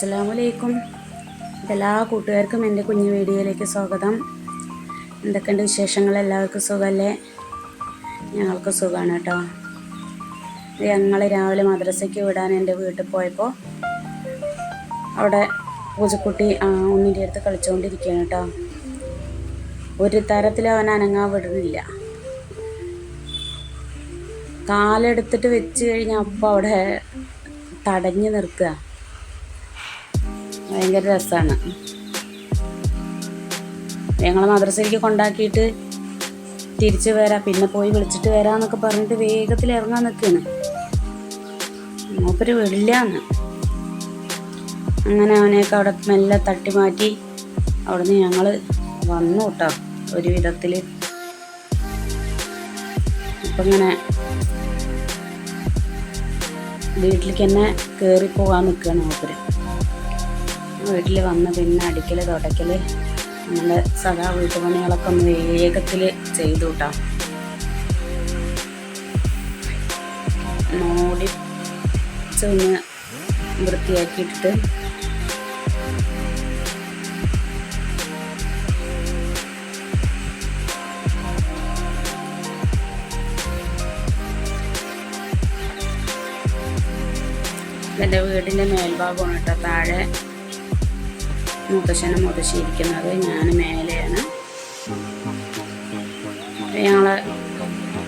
അസ്സലാമലൈക്കും. എല്ലാ കൂട്ടുകാർക്കും എൻ്റെ കുഞ്ഞു വീഡിയോയിലേക്ക് സ്വാഗതം. എന്തൊക്കെയുണ്ട് വിശേഷങ്ങൾ? എല്ലാവർക്കും സുഖമല്ലേ? ഞങ്ങൾക്ക് സുഖമാണ് കേട്ടോ. ഞങ്ങൾ രാവിലെ മദ്രസയ്ക്ക് വിടാൻ എൻ്റെ വീട്ടിൽ പോയപ്പോൾ അവിടെ പൂജക്കുട്ടി ഉണ്ണിൻ്റെ അടുത്ത് കളിച്ചുകൊണ്ടിരിക്കുകയാണ് കേട്ടോ. ഒരു തരത്തിൽ അവൻ അനങ്ങാൻ വിടുന്നില്ല. കാലെടുത്തിട്ട് വെച്ച് കഴിഞ്ഞാൽ അപ്പോൾ അവിടെ തടഞ്ഞു നിർത്തുക. ഭയങ്കര രസമാണ്. ഞങ്ങൾ മദ്രസയിലേക്ക് കൊണ്ടാക്കിയിട്ട് തിരിച്ച് വരാം, പിന്നെ പോയി വിളിച്ചിട്ട് വരാമെന്നൊക്കെ പറഞ്ഞിട്ട് വേഗത്തിൽ ഇറങ്ങാൻ നിൽക്കുകയാണ്. മൂപ്പര് വിടില്ലാന്ന്. അങ്ങനെ അവനെയൊക്കെ അവിടെ മെല്ലെ തട്ടി മാറ്റി അവിടെ നിന്ന് ഞങ്ങൾ വന്നു കേട്ടോ. ഒരു വിധത്തിൽ ഇപ്പം ഇങ്ങനെ വീട്ടിലേക്ക് തന്നെ കയറിപ്പോകാൻ നിൽക്കുകയാണ് മൂപ്പര്. വീട്ടിൽ വന്ന് പിന്നെ അടിക്കൽ തുടയ്ക്കൽ അങ്ങനെ സദാ വീട്ടുപണികളൊക്കെ ഒന്ന് വേഗത്തിൽ ചെയ്തു കേട്ടോ. മോടി ഒന്ന് വൃത്തിയാക്കിയിട്ടിട്ട് എൻ്റെ വീടിൻ്റെ മേൽഭാഗമാണ് കേട്ടോ. താഴെ മുത്തശ്ശനും മുത്തശ്ശി ഇരിക്കുന്നത്, ഞാൻ മേലെയാണ്. ഞങ്ങൾ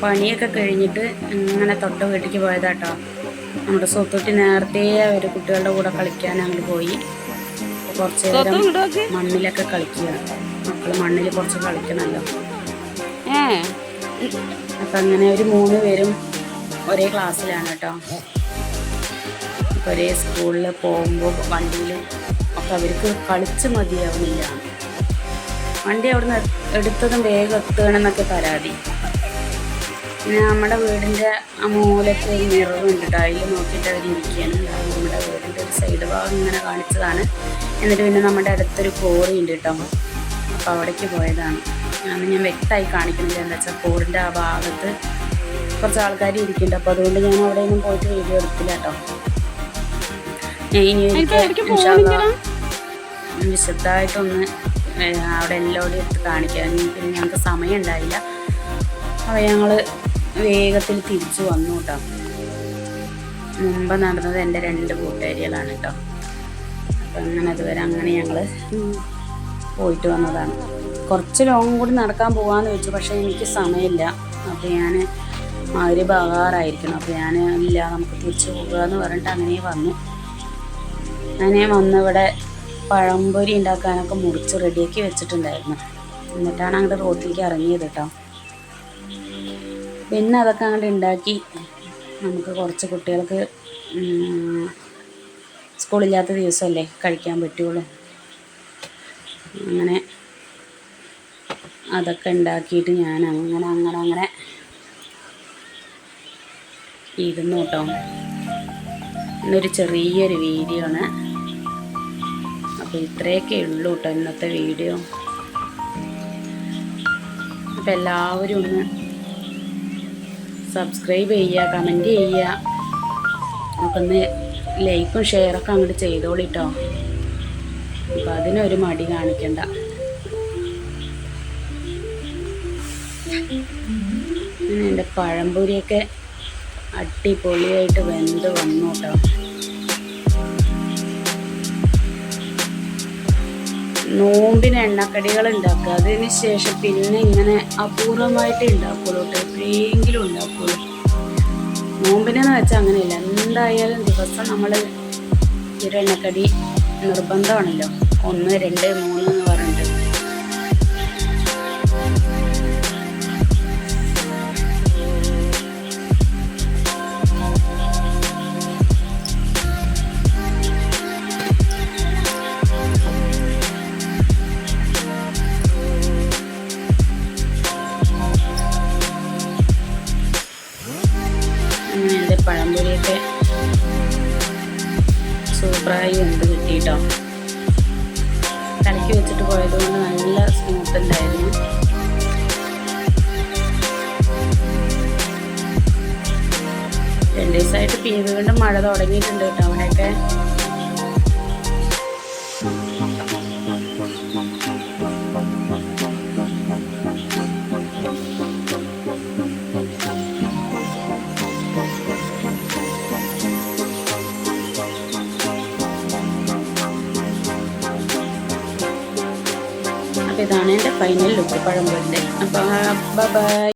പണിയൊക്കെ കഴിഞ്ഞിട്ട് ഇങ്ങനെ തൊട്ട വീട്ടിലേക്ക് പോയതാട്ടോ. നമ്മുടെ സ്വത്തുട്ടി നേരത്തെ അവർ കുട്ടികളുടെ കൂടെ കളിക്കാൻ അങ്ങോട്ട് പോയി. കുറച്ച് നേരം മണ്ണിലൊക്കെ കളിക്കുക. മക്കൾ മണ്ണിൽ കുറച്ച് കളിക്കണമല്ലോ. അപ്പം അങ്ങനെ ഒരു 3 പേരും ഒരേ ക്ലാസ്സിലാണ് കേട്ടോ. ഒരേ സ്കൂളിൽ പോകുമ്പോൾ വണ്ടിയിൽ ഒക്കെ അവർക്ക് കളിച്ച് മതിയാവുന്നില്ല. വണ്ടി അവിടുന്ന് എടുത്തതും വേഗം എത്തുകയാണെന്നൊക്കെ പരാതി. പിന്നെ നമ്മുടെ വീടിൻ്റെ ആ മൂലയ്ക്ക് ഒരു മിററുണ്ട് കേട്ടോ. അതിൽ നോക്കിയിട്ട് അവരിയ്ക്കുകയാണ്. നമ്മുടെ വീടിൻ്റെ ഒരു സൈഡ് ഭാഗം ഇങ്ങനെ കാണിച്ചതാണ്. എന്നിട്ട് പിന്നെ നമ്മുടെ അടുത്തൊരു കോറി ഉണ്ട് കേട്ടോ. അപ്പോൾ അവിടേക്ക് പോയതാണ്. ഞാൻ വ്യക്തമായി കാണിക്കുന്നില്ല. എന്താ വെച്ചാൽ കോറിൻ്റെ ആ ഭാഗത്ത് കുറച്ച് ആൾക്കാർ ഇരിക്കുന്നുണ്ട്. അപ്പോൾ അതുകൊണ്ട് ഞാൻ അവിടെ ഒന്നും പോയിട്ട് വീഡിയോ എടുത്തില്ല കേട്ടോ. ഇനി വിശദമായിട്ടൊന്ന് അവിടെ എല്ലാവരും എടുത്ത് കാണിക്കാൻ പിന്നെ ഞങ്ങൾക്ക് സമയം ഉണ്ടായില്ല. അപ്പോൾ ഞങ്ങൾ വേഗത്തിൽ തിരിച്ചു വന്നു കേട്ടോ. മുമ്പ് നടന്നത് എൻ്റെ 2 കൂട്ടുകാരികളാണ് കേട്ടോ. അപ്പം അങ്ങനെ അതുവരെ അങ്ങനെ ഞങ്ങൾ പോയിട്ട് വന്നതാണ്. കുറച്ച് ലോങ് കൂടി നടക്കാൻ പോകാമെന്ന് വെച്ചു, പക്ഷേ എനിക്ക് സമയമില്ല. അപ്പോൾ ഞാൻ ഒരു ബഹാറായിരിക്കണം. അപ്പോൾ ഞാൻ ഇല്ല, നമുക്ക് തിരിച്ചു പോകുക എന്ന് പറഞ്ഞിട്ട് അങ്ങനെ വന്നു. അങ്ങനെ വന്ന് ഇവിടെ പഴംപൊരി ഉണ്ടാക്കാനൊക്കെ മുറിച്ച് റെഡിയാക്കി വെച്ചിട്ടുണ്ടായിരുന്നു. എന്നിട്ടാണ് അങ്ങോട്ട് റോട്ടിലേക്ക് ഇറങ്ങിയത് കേട്ടോ. പിന്നെ അതൊക്കെ അങ്ങോട്ട് ഉണ്ടാക്കി നമുക്ക് കുറച്ച് കുട്ടികൾക്ക് സ്കൂളില്ലാത്ത ദിവസമല്ലേ കഴിക്കാൻ പറ്റുള്ളൂ. അങ്ങനെ അതൊക്കെ ഉണ്ടാക്കിയിട്ട് ഞാൻ അങ്ങനെ ഇരുന്നു കേട്ടോ. ഇന്നൊരു ചെറിയൊരു വീഡിയോ ആണ്. അപ്പോൾ ഇത്രയൊക്കെ ഉള്ളൂ കേട്ടോ ഇന്നത്തെ വീഡിയോ. അപ്പോൾ എല്ലാവരും ഒന്ന് സബ്സ്ക്രൈബ് ചെയ്യുക, കമൻറ്റ് ചെയ്യുക, അപ്പോൾ ഒന്ന് ലൈക്കും ഷെയറൊക്കെ അങ്ങോട്ട് ചെയ്തോളിട്ടോ. അപ്പോൾ അതിനൊരു മടി കാണിക്കണ്ട. എൻ്റെ പഴംപൊരിയൊക്കെ അടിപൊളിയായിട്ട് വെന്ത് വന്നു കേട്ടോ. നോമ്പിന് എണ്ണക്കടികൾ ഉണ്ടാക്കുക, അതിന് ശേഷം പിന്നെ ഇങ്ങനെ അപൂർവമായിട്ട് ഉണ്ടാക്കുള്ളൂ കേട്ടോ. എപ്പോഴെങ്കിലും ഉണ്ടാക്കുള്ളൂ. നോമ്പിനെന്ന് വെച്ചാൽ അങ്ങനെയല്ല, എന്തായാലും ദിവസം നമ്മൾ ഒരു എണ്ണക്കടി നിർബന്ധമാണല്ലോ. 1, 2, 3 എന്ന് പറഞ്ഞിട്ട്. എൻ്റെ പഴംപൊരിയൊക്കെ സൂപ്പറായി വെന്ത് കിട്ടിയിട്ടോ. കലക്കി വെച്ചിട്ട് പോയതുകൊണ്ട് നല്ല സ്മൂത്ത് ഉണ്ടായിരുന്നു. 2 ദിവസമായിട്ട് വീണ്ടും മഴ തുടങ്ങിയിട്ടുണ്ട് കേട്ടോ അവിടെയൊക്കെ. അപ്പോൾ ഇതാണ് എൻ്റെ ഫൈനൽ ലുക്ക് പഴംപൊരിൻ്റെ. അപ്പോൾ ബൈ.